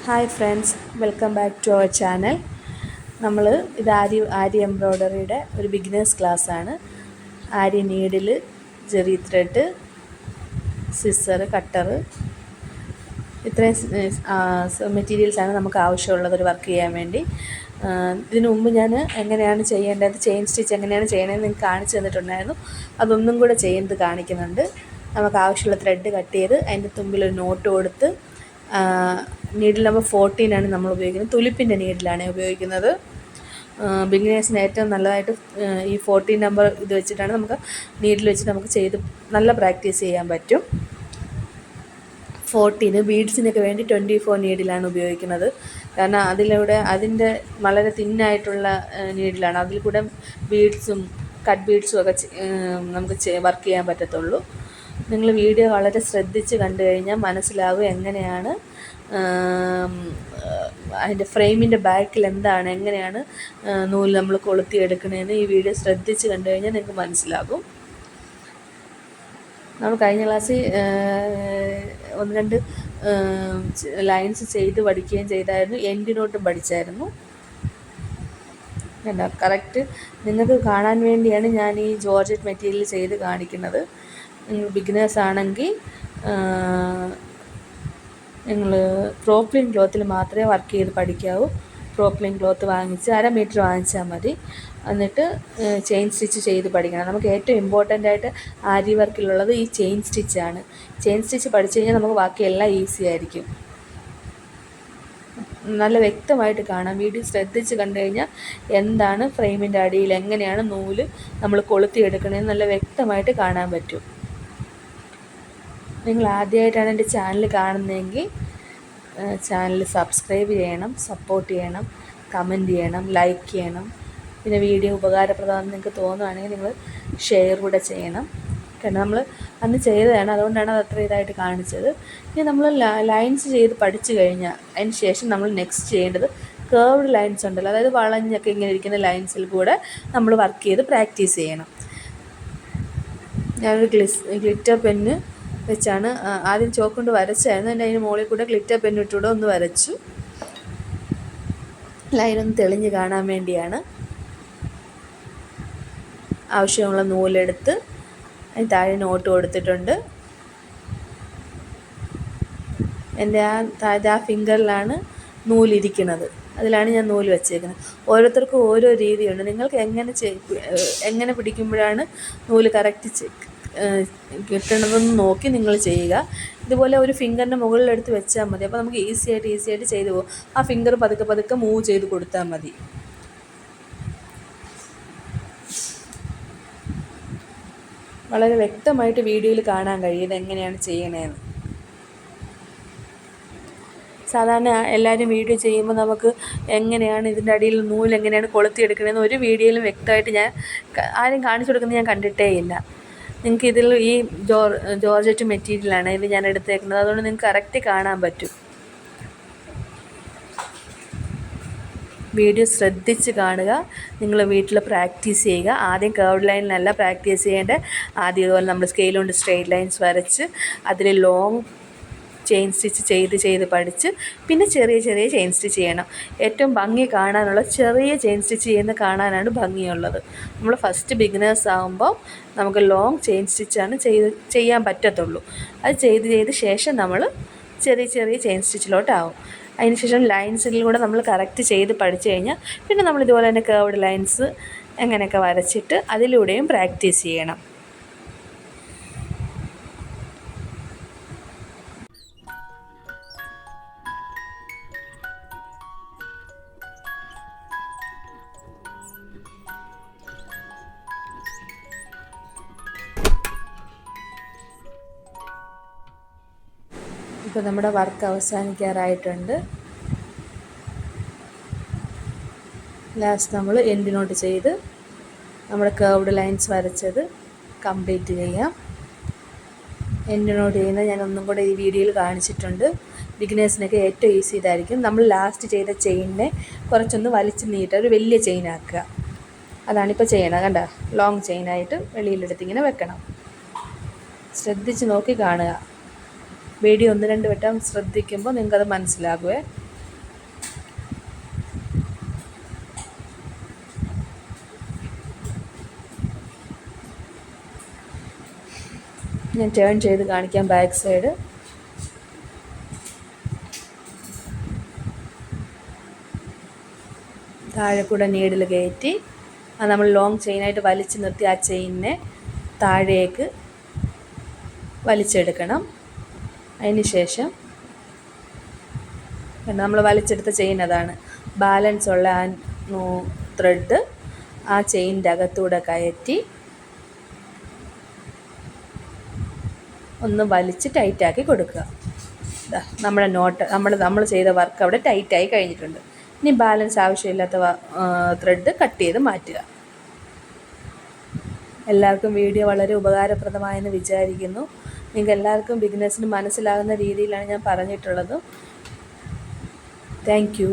Hi friends, welcome back to our channel. നമ്മൾ ഇത് ആരി എംബ്രോയ്ഡറിയുടെ ഒരു ബിഗിനേഴ്സ് ക്ലാസ്സാണ്. Aari needle, zari thread, scissor, cutter, ഇത്രയും മെറ്റീരിയൽസാണ് നമുക്ക് ആവശ്യമുള്ളത് ഒരു വർക്ക് ചെയ്യാൻ വേണ്ടി. ഇതിനു മുമ്പ് ഞാൻ എങ്ങനെയാണ് ചെയ്യേണ്ടത്, ചെയിൻ സ്റ്റിച്ച് എങ്ങനെയാണ് ചെയ്യണമെന്ന് നിങ്ങൾക്ക് കാണിച്ചു തന്നിട്ടുണ്ടായിരുന്നു. അതൊന്നും കൂടെ ചെയ്യുന്നത് കാണിക്കുന്നുണ്ട്. നമുക്ക് ആവശ്യമുള്ള ത്രെഡ് കട്ട് ചെയ്ത് അതിൻ്റെ തുമ്പിലൊരു നോട്ട് കൊടുത്ത്, നീഡിൽ നമ്പർ 14 നമ്മൾ ഉപയോഗിക്കുന്നത്. തുലിപ്പിൻ്റെ നീഡിലാണ് ഉപയോഗിക്കുന്നത്. ബിഗിനേഴ്സിന് ഏറ്റവും നല്ലതായിട്ട് ഈ 14 നമ്പർ ഇത് വെച്ചിട്ടാണ് നമുക്ക് നീഡിൽ വെച്ചിട്ട് നമുക്ക് ചെയ്ത് നല്ല പ്രാക്ടീസ് ചെയ്യാൻ പറ്റും. 14 ബീഡ്സിനൊക്കെ വേണ്ടി 24 നീഡിലാണ് ഉപയോഗിക്കുന്നത്. കാരണം അതിൻ്റെ വളരെ തിന്നായിട്ടുള്ള നീഡിലാണ്. അതിൽ കൂടെ ബീഡ്സും കട്ട് ബീഡ്സും ഒക്കെ നമുക്ക് വർക്ക് ചെയ്യാൻ പറ്റത്തുള്ളൂ. നിങ്ങൾ വീഡിയോ വളരെ ശ്രദ്ധിച്ച് കണ്ടു കഴിഞ്ഞാൽ മനസ്സിലാവും എങ്ങനെയാണ് അതിൻ്റെ ഫ്രെയിമിൻ്റെ ബാക്കിൽ എന്താണ്, എങ്ങനെയാണ് നൂല് നമ്മൾ കൊളുത്തിയെടുക്കണതെന്ന് ഈ വീഡിയോ ശ്രദ്ധിച്ച് കണ്ടു കഴിഞ്ഞാൽ നിങ്ങൾക്ക് മനസ്സിലാകും. നമ്മൾ കഴിഞ്ഞ ക്ലാസ്സിൽ 1-2 ലൈൻസ് ചെയ്ത് പഠിക്കുകയും ചെയ്തായിരുന്നു. എൻഡ് നോട്ടും പഠിച്ചായിരുന്നു. കറക്റ്റ് നിങ്ങൾക്ക് കാണാൻ വേണ്ടിയാണ് ഞാൻ ഈ ജോർജറ്റ് മെറ്റീരിയൽ ചെയ്ത് കാണിക്കുന്നത്. നിങ്ങൾ ബിഗിനേഴ്സ് ആണെങ്കിൽ നിങ്ങൾ പ്രോപ്ലിൻ ക്ലോത്തിൽ മാത്രമേ വർക്ക് ചെയ്ത് പഠിക്കാവൂ. പ്രോപ്ലിൻ ക്ലോത്ത് വാങ്ങിച്ച് 1/2 മീറ്റർ വാങ്ങിച്ചാൽ മതി. എന്നിട്ട് ചെയിൻ സ്റ്റിച്ച് ചെയ്ത് പഠിക്കണം. നമുക്ക് ഏറ്റവും ഇമ്പോർട്ടൻ്റ് ആയിട്ട് ആരി വർക്കിലുള്ളത് ഈ ചെയിൻ സ്റ്റിച്ചാണ്. ചെയിൻ സ്റ്റിച്ച് പഠിച്ചു കഴിഞ്ഞാൽ നമുക്ക് ബാക്കിയെല്ലാം ഈസി ആയിരിക്കും. നല്ല വ്യക്തമായിട്ട് കാണാം. വീഡിയോ ശ്രദ്ധിച്ച് കണ്ടു കഴിഞ്ഞാൽ എന്താണ് ഫ്രെയിമിൻ്റെ അടിയിൽ എങ്ങനെയാണ് നൂല് നമ്മൾ കൊളുത്തിയെടുക്കണമെന്ന് നല്ല വ്യക്തമായിട്ട് കാണാൻ പറ്റും. നിങ്ങൾ ആദ്യമായിട്ടാണ് എൻ്റെ ചാനൽ കാണുന്നതെങ്കിൽ ചാനൽ സബ്സ്ക്രൈബ് ചെയ്യണം, സപ്പോർട്ട് ചെയ്യണം, കമൻറ്റ് ചെയ്യണം, ലൈക്ക് ചെയ്യണം. പിന്നെ വീഡിയോ ഉപകാരപ്രദമാണെന്ന് നിങ്ങൾക്ക് തോന്നുകയാണെങ്കിൽ നിങ്ങൾ ഷെയർ കൂടെ ചെയ്യണം. കാരണം നമ്മൾ അന്ന് ചെയ്തതാണ്, അതുകൊണ്ടാണ് അത് അത്ര ഇതായിട്ട് കാണിച്ചത്. ഇനി നമ്മൾ ലൈൻസ് ചെയ്ത് പഠിച്ചു കഴിഞ്ഞാൽ അതിന് ശേഷം നമ്മൾ നെക്സ്റ്റ് ചെയ്യേണ്ടത് കേർവ്ഡ് ലൈൻസ് ഉണ്ടല്ലോ, അതായത് വളഞ്ഞൊക്കെ ഇങ്ങനെ ഇരിക്കുന്ന ലൈൻസിൽ കൂടെ നമ്മൾ വർക്ക് ചെയ്ത് പ്രാക്ടീസ് ചെയ്യണം. ഞാനൊരു ഗ്ലിറ്റർ പെന്ന് വെച്ചാണ് ആദ്യം ചോക്ക് കൊണ്ട് വരച്ചായിരുന്നു. അതിന് മുകളിൽ കൂടെ ഗ്ലിറ്റർ പെന്നിട്ടൂടെ ഒന്ന് വരച്ചു. ലൈനൊന്ന് തെളിഞ്ഞ് കാണാൻ വേണ്ടിയാണ്. ആവശ്യമുള്ള നൂലെടുത്ത് അതിന് താഴെ നോട്ട് കൊടുത്തിട്ടുണ്ട്. എൻ്റെ താഴെ ഫിംഗറിലാണ് നൂലിരിക്കുന്നത്, അതിലാണ് ഞാൻ നൂല് വെച്ചേക്കുന്നത്. ഓരോരുത്തർക്കും ഓരോ രീതിയുണ്ട്. നിങ്ങൾക്ക് എങ്ങനെ പിടിക്കുമ്പോഴാണ് നൂല് കറക്റ്റ് കിട്ടണതെന്ന് നോക്കി നിങ്ങൾ ചെയ്യുക. ഇതുപോലെ ഒരു ഫിംഗറിൻ്റെ മുകളിലെടുത്ത് വെച്ചാൽ മതി. അപ്പോൾ നമുക്ക് ഈസി ആയിട്ട് ചെയ്തു പോകും. ആ ഫിംഗർ പതുക്കെ മൂവ് ചെയ്ത് കൊടുത്താൽ മതി. വളരെ വ്യക്തമായിട്ട് വീഡിയോയിൽ കാണാൻ കഴിയും ഇതെങ്ങനെയാണ് ചെയ്യണതെന്ന്. സാധാരണ എല്ലാവരും വീഡിയോ ചെയ്യുമ്പോൾ നമുക്ക് എങ്ങനെയാണ് ഇതിൻ്റെ അടിയിൽ നൂല് എങ്ങനെയാണ് കൊളുത്തിയെടുക്കണമെന്ന് ഒരു വീഡിയോയിലും വ്യക്തമായിട്ട് ഞാൻ ആരും കാണിച്ചു കൊടുക്കുന്നത് ഞാൻ കണ്ടിട്ടേ ഇല്ല. നിങ്ങൾക്ക് ഇതിൽ ഈ ജോർജറ്റ് മെറ്റീരിയലാണ് ഇത് ഞാൻ എടുത്തേക്കുന്നത്, അതുകൊണ്ട് നിങ്ങൾക്ക് കറക്റ്റ് കാണാൻ പറ്റും. വീഡിയോ ശ്രദ്ധിച്ച് കാണുക. നിങ്ങൾ വീട്ടിൽ പ്രാക്ടീസ് ചെയ്യുക. ആദ്യം കർവ്ഡ് ലൈനിലല്ല പ്രാക്ടീസ് ചെയ്യേണ്ടത്. ആദ്യം ഇതുപോലെ നമ്മൾ സ്കെയിൽ കൊണ്ട് സ്ട്രെയിറ്റ് ലൈൻസ് വരച്ച് അതിൽ ലോങ് ചെയിൻ സ്റ്റിച്ച് ചെയ്ത് പഠിച്ച് പിന്നെ ചെറിയ ചെയിൻ സ്റ്റിച്ച് ചെയ്യണം. ഏറ്റവും ഭംഗി കാണാനുള്ള ചെറിയ ചെയിൻ സ്റ്റിച്ച് ചെയ്യുന്ന കാണാനാണ് ഭംഗിയുള്ളത്. നമ്മൾ ഫസ്റ്റ് ബിഗിനേഴ്സ് ആകുമ്പോൾ നമുക്ക് ലോങ് ചെയിൻ സ്റ്റിച്ചാണ് ചെയ്യാൻ പറ്റത്തുള്ളൂ. അത് ചെയ്ത് ശേഷം നമ്മൾ ചെറിയ ചെയിൻ സ്റ്റിച്ചിലോട്ടാവും. അതിനുശേഷം ലൈൻസിലൂടെ നമ്മൾ കറക്റ്റ് ചെയ്ത് പഠിച്ചു കഴിഞ്ഞാൽ പിന്നെ നമ്മൾ ഇതുപോലെ തന്നെ കേർവ്ഡ് ലൈൻസ് എങ്ങനെയൊക്കെ വരച്ചിട്ട് അതിലൂടെയും പ്രാക്ടീസ് ചെയ്യണം. ഇപ്പോൾ നമ്മുടെ വർക്ക് അവസാനിക്കാറായിട്ടുണ്ട്. ലാസ്റ്റ് നമ്മൾ എൻഡ് നോട്ട് ചെയ്ത് നമ്മുടെ കർവ്ഡ് ലൈൻസ് വരച്ചത് കംപ്ലീറ്റ് ചെയ്യാം. എൻഡ് നോട്ട് ചെയ്യുന്നത് ഞാൻ ഒന്നും കൂടെ ഈ വീഡിയോയിൽ കാണിച്ചിട്ടുണ്ട്. ബിഗിനേഴ്സിനൊക്കെ ഏറ്റവും ഈസി ഇതായിരിക്കും. നമ്മൾ ലാസ്റ്റ് ചെയ്ത ചെയിനിനെ കുറച്ചൊന്ന് വലിച്ച് നീട്ടുക, ഒരു വലിയ ചെയിനാക്കുക. അതാണിപ്പോൾ ചെയ്യണം. കണ്ട, ലോങ് ചെയിനായിട്ട് വെളിയിലെടുത്തിങ്ങനെ വെക്കണം. ശ്രദ്ധിച്ച് നോക്കി കാണുക. വീഡിയോ 1-2 വട്ടം ശ്രദ്ധിക്കുമ്പോൾ നിങ്ങൾക്കത് മനസ്സിലാകുമേ. ഞാൻ ടേൺ ചെയ്ത് കാണിക്കാം ബാക്ക് സൈഡ്. താഴെ കൂടെ നീഡിൽ കയറ്റി നമ്മൾ ലോങ് ചെയിനായിട്ട് വലിച്ചു നിർത്തി ആ ചെയിനിനെ താഴേക്ക് വലിച്ചെടുക്കണം. അതിന് ശേഷം നമ്മൾ വലിച്ചെടുത്ത ചെയിൻ അതാണ്. ബാലൻസ് ഉള്ള ആ ത്രെഡ് ആ ചെയിനിൻ്റെ അകത്തൂടെ കയറ്റി ഒന്ന് വലിച്ച് ടൈറ്റാക്കി കൊടുക്കുക. നമ്മുടെ നോട്ട് നമ്മൾ ചെയ്ത വർക്ക് അവിടെ ടൈറ്റായി കഴിഞ്ഞിട്ടുണ്ട്. ഇനി ബാലൻസ് ആവശ്യമില്ലാത്ത ത്രെഡ് കട്ട് ചെയ്ത് മാറ്റുക. എല്ലാവർക്കും വീഡിയോ വളരെ ഉപകാരപ്രദമായെന്ന് വിചാരിക്കുന്നു. നിങ്ങൾക്ക് എല്ലാവർക്കും ബിഗിനേഴ്സിന് മനസ്സിലാകുന്ന രീതിയിലാണ് ഞാൻ പറഞ്ഞിട്ടുള്ളത്. Thank you.